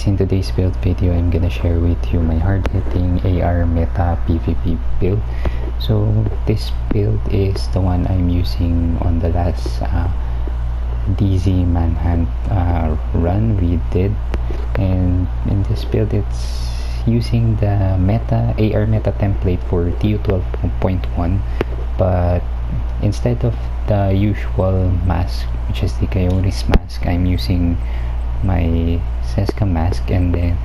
In today's build video, I'm gonna share with you my hard-hitting AR Meta PVP build. So this build is the one I'm using on the last DZ Manhunt run we did, and in this build it's using the Meta AR Meta template for TU 12.1, but instead of the usual mask, which is the Coyote's mask, I'm using my Seska mask, and then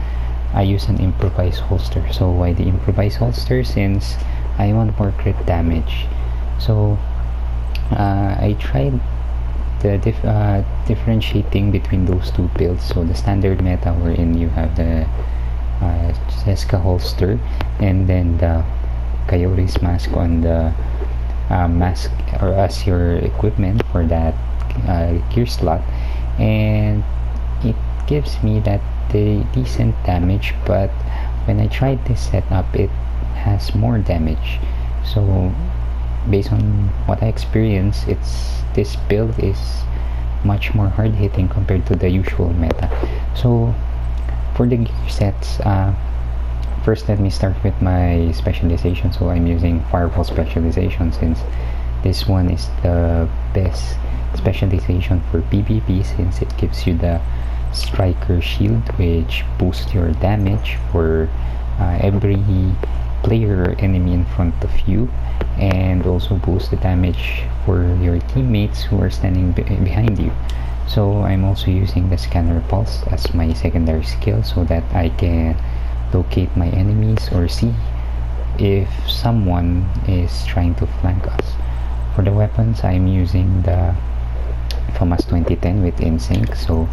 I use an improvised holster. So why the improvised holster? Since I want more crit damage. So I tried the differentiating between those two builds. So the standard meta, wherein you have the Seska holster and then the Coyote's mask on the mask or as your equipment for that gear slot, and it gives me that the decent damage, but when I tried this setup it has more damage. So based on what I experienced, this build is much more hard hitting compared to the usual meta. So for the gear sets, first let me start with my specialization. So I'm using Firewall specialization, since this one is the best specialization for PvP, since it gives you the striker shield, which boosts your damage for every player or enemy in front of you, and also boosts the damage for your teammates who are standing behind you. So I'm also using the scanner pulse as my secondary skill, so that I can locate my enemies or see if someone is trying to flank us. For the weapons, I'm using the FAMAS 2010 with InSync. So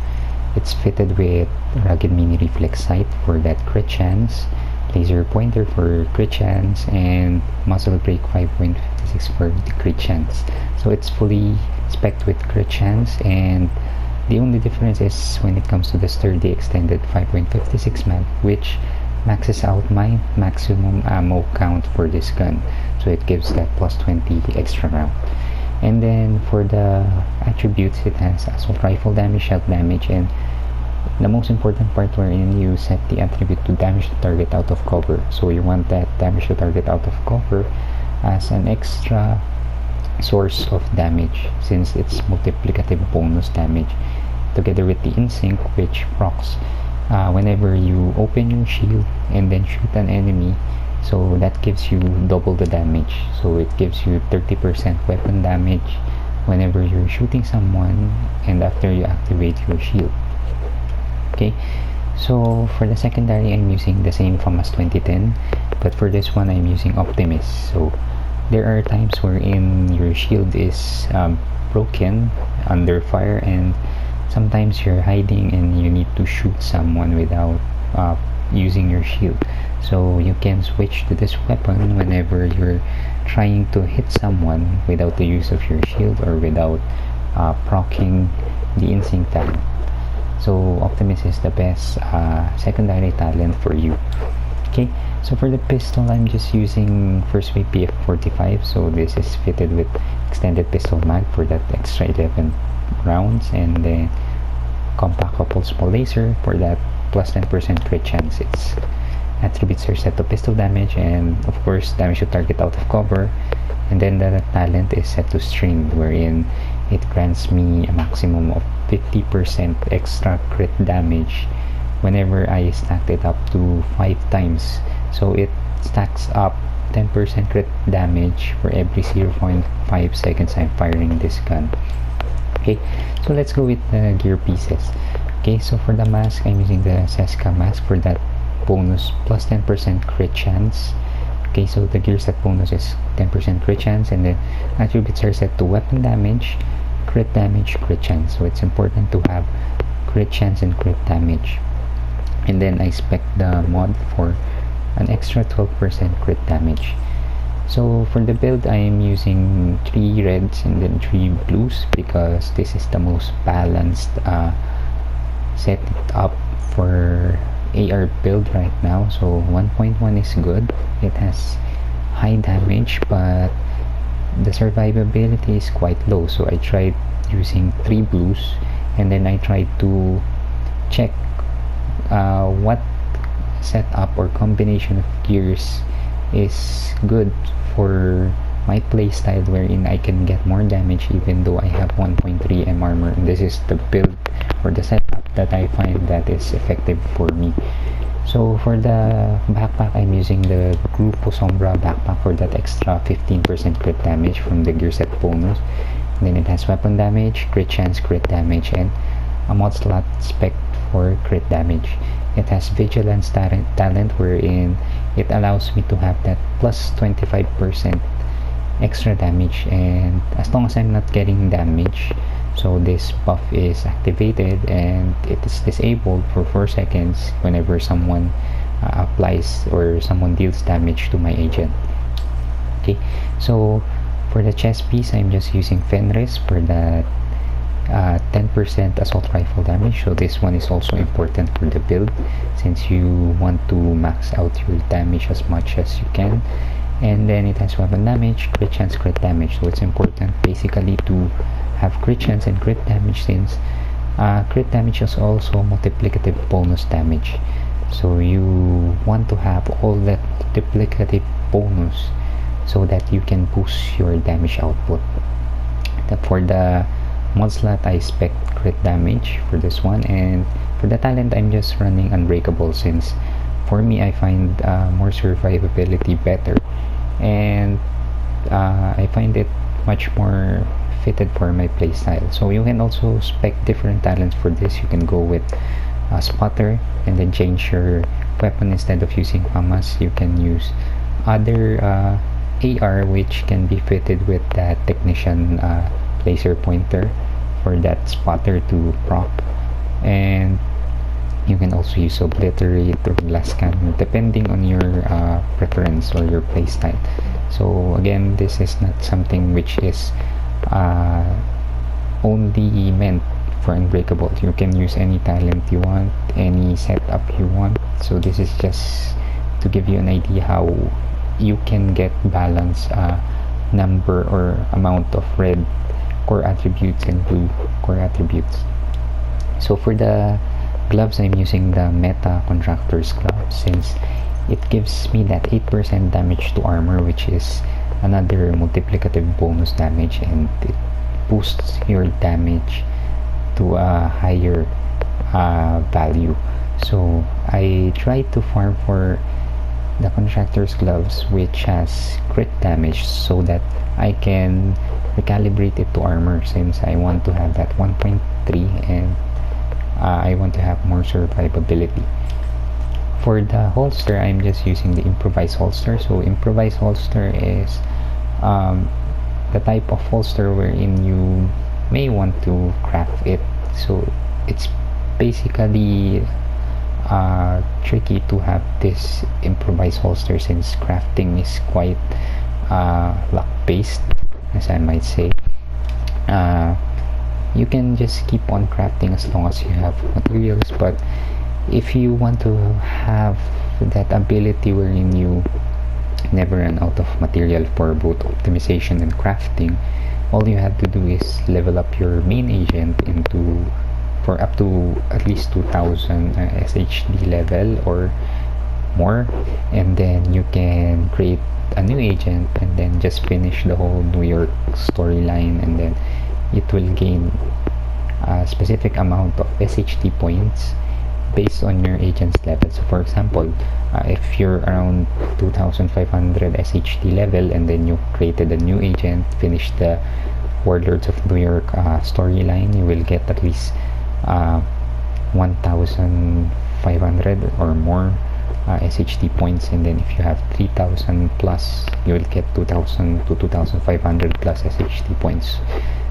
it's fitted with rugged mini reflex sight for that crit chance, laser pointer for crit chance, and muzzle brake 5.56 for the crit chance. So it's fully spec'd with crit chance, and the only difference is when it comes to the sturdy extended 5.56 mag, which maxes out my maximum ammo count for this gun. So it gives that plus 20 extra round. And then for the attributes, it has assault rifle damage, shell damage, and the most important part wherein you set the attribute to damage the target out of cover. So you want that damage the target out of cover as an extra source of damage, since it's multiplicative bonus damage, together with the InSync, which procs whenever you open your shield and then shoot an enemy. So that gives you double the damage. So it gives you 30% weapon damage whenever you're shooting someone and after you activate your shield. Okay, so for the secondary, I'm using the same FAMAS 2010, but for this one I'm using Optimist. So there are times wherein your shield is broken under fire, and sometimes you're hiding and you need to shoot someone without using your shield. So you can switch to this weapon whenever you're trying to hit someone without the use of your shield or without proccing the InSync talent. So Optimist is the best secondary talent for you. Okay, so for the pistol, I'm just using First Wave PF45. So this is fitted with extended pistol mag for that extra 11 rounds, and then compact couple small laser for that plus 10% crit chance. Its attributes are set to pistol damage and of course damage to target out of cover, and then the talent is set to string, wherein it grants me a maximum of 50% extra crit damage whenever I stacked it up to 5 times. So it stacks up 10% crit damage for every 0.5 seconds I'm firing this gun. Okay, so let's go with the gear pieces. Okay, so for the mask, I'm using the Seska mask for that bonus plus 10% crit chance. Okay, so the gear set bonus is 10% crit chance, and then attributes are set to weapon damage, crit chance. So it's important to have crit chance and crit damage. And then I spec the mod for an extra 12% crit damage. So for the build, I am using 3 reds and then 3 blues because this is the most balanced set up for AR build right now. So 1.1 is good. It has high damage, but the survivability is quite low. So I tried using 3 blues, and then I tried to check what setup or combination of gears is good for my playstyle, wherein I can get more damage even though I have 1.3 M armor. And this is the build or the setup that I find that is effective for me. So for the backpack, I'm using the Grupo Sombra backpack for that extra 15% crit damage from the gear set bonus. And then it has weapon damage, crit chance, crit damage, and a mod slot spec for crit damage. It has Vigilance Talent, wherein it allows me to have that plus 25% extra damage, and as long as I'm not getting damage, so this buff is activated and it is disabled for 4 seconds whenever someone applies or someone deals damage to my agent. Okay, so for the chest piece, I'm just using Fenris for the 10% assault rifle damage. So this one is also important for the build since you want to max out your damage as much as you can. And then it has weapon damage, crit chance, crit damage. So it's important basically to have crit chance and crit damage, since crit damage is also multiplicative bonus damage. So you want to have all that multiplicative bonus so that you can boost your damage output. For the mod slot, I spec crit damage for this one, and for the talent, I'm just running Unbreakable since for me I find more survivability better, and I find it much more fitted for my playstyle. So you can also spec different talents for this. You can go with Spotter and then change your weapon. Instead of using FAMAS, you can use other AR which can be fitted with that Technician laser pointer for that Spotter to proc, and you can also use Obliterate or Glass Cannon depending on your preference or your playstyle. So again, this is not something which is only meant for Unbreakable. You can use any talent you want, any setup you want. So this is just to give you an idea how you can get balance number or amount of red core attributes and blue core attributes. So for the gloves, I'm using the Meta Contractor's Glove since it gives me that 8% damage to armor, which is another multiplicative bonus damage, and it boosts your damage to a higher value. So I try to farm for the Contractor's Gloves, which has crit damage, so that I can recalibrate it to armor since I want to have that 1.3 and I want to have more survivability. For the holster, I'm just using the improvised holster. So improvised holster is the type of holster wherein you may want to craft it. So it's basically tricky to have this improvised holster since crafting is quite luck based, as I might say. You can just keep on crafting as long as you have materials, but if you want to have that ability wherein you never run out of material for both optimization and crafting, all you have to do is level up your main agent for up to at least 2000 SHD level or more, and then you can create a new agent and then just finish the whole New York storyline, and then it will gain a specific amount of SHD points based on your agent's level. So for example, if you're around 2500 SHD level and then you created a new agent, finished the Warlords of New York storyline, you will get at least 1500 or more SHT points, and then if you have 3000 plus, you will get 2000 to 2500 plus SHT points.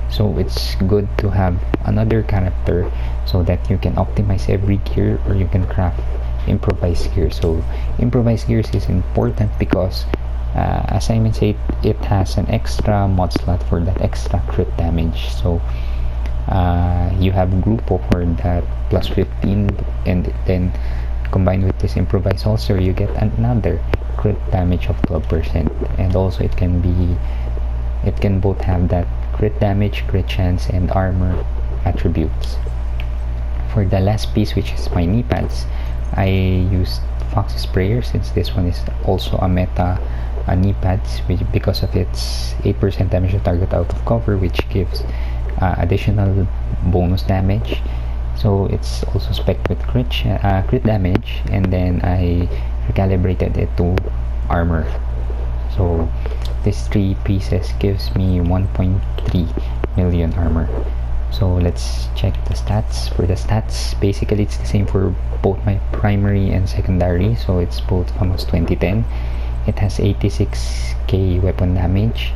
So it's good to have another character so that you can optimize every gear, or you can craft improvised gear. So improvised gears is important because as I mentioned, it has an extra mod slot for that extra crit damage. So you have Grupo for that plus 15, and then combined with this improvised also, you get another crit damage of 12%, and also it can both have that crit damage, crit chance, and armor attributes. For the last piece, which is my knee pads, I used Fox Sprayer, since this one is also a meta knee pads, because of its 8% damage to target out of cover, which gives additional bonus damage. So it's also spec with crit damage, and then I recalibrated it to armor. So these three pieces gives me 1.3 million armor. So let's check the stats. For the stats, basically it's the same for both my primary and secondary, so it's both FAMAS 2010. It has 86k weapon damage,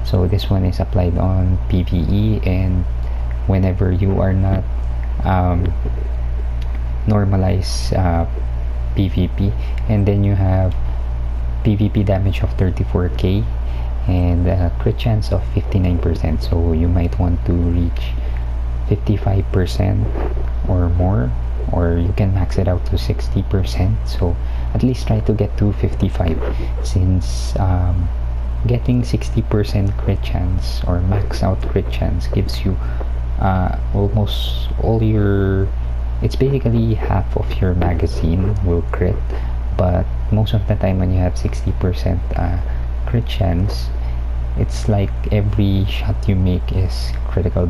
so this one is applied on PvE, and whenever you are not normalize PvP. And then you have PvP damage of 34k and crit chance of 59%, so you might want to reach 55% or more, or you can max it out to 60%. So at least try to get to 55, since getting 60% crit chance or max out crit chance gives you almost all your, it's basically half of your magazine will crit. But most of the time when you have 60% crit chance, it's like every shot you make is critical.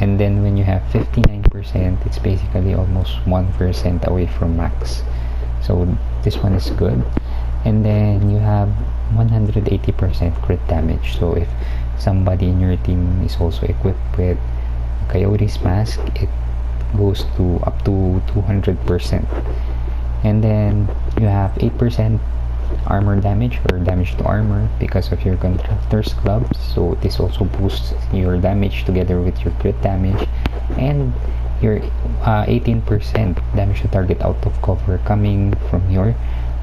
And then when you have 59%, it's basically almost 1% away from max. So this one is good. And then you have 180% crit damage. So if somebody in your team is also equipped with Coyote's Mask, it goes to up to 200%. And then you have 8% armor damage, or damage to armor, because of your Contractor's Gloves. So this also boosts your damage together with your crit damage, and your 18% damage to target out of cover coming from your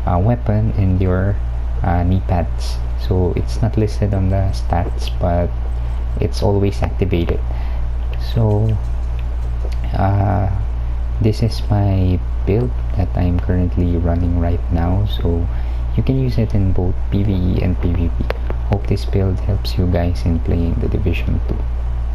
weapon and your knee pads. So it's not listed on the stats, but it's always activated. So this is my build that I'm currently running right now, so you can use it in both PvE and PvP. Hope this build helps you guys in playing the Division 2.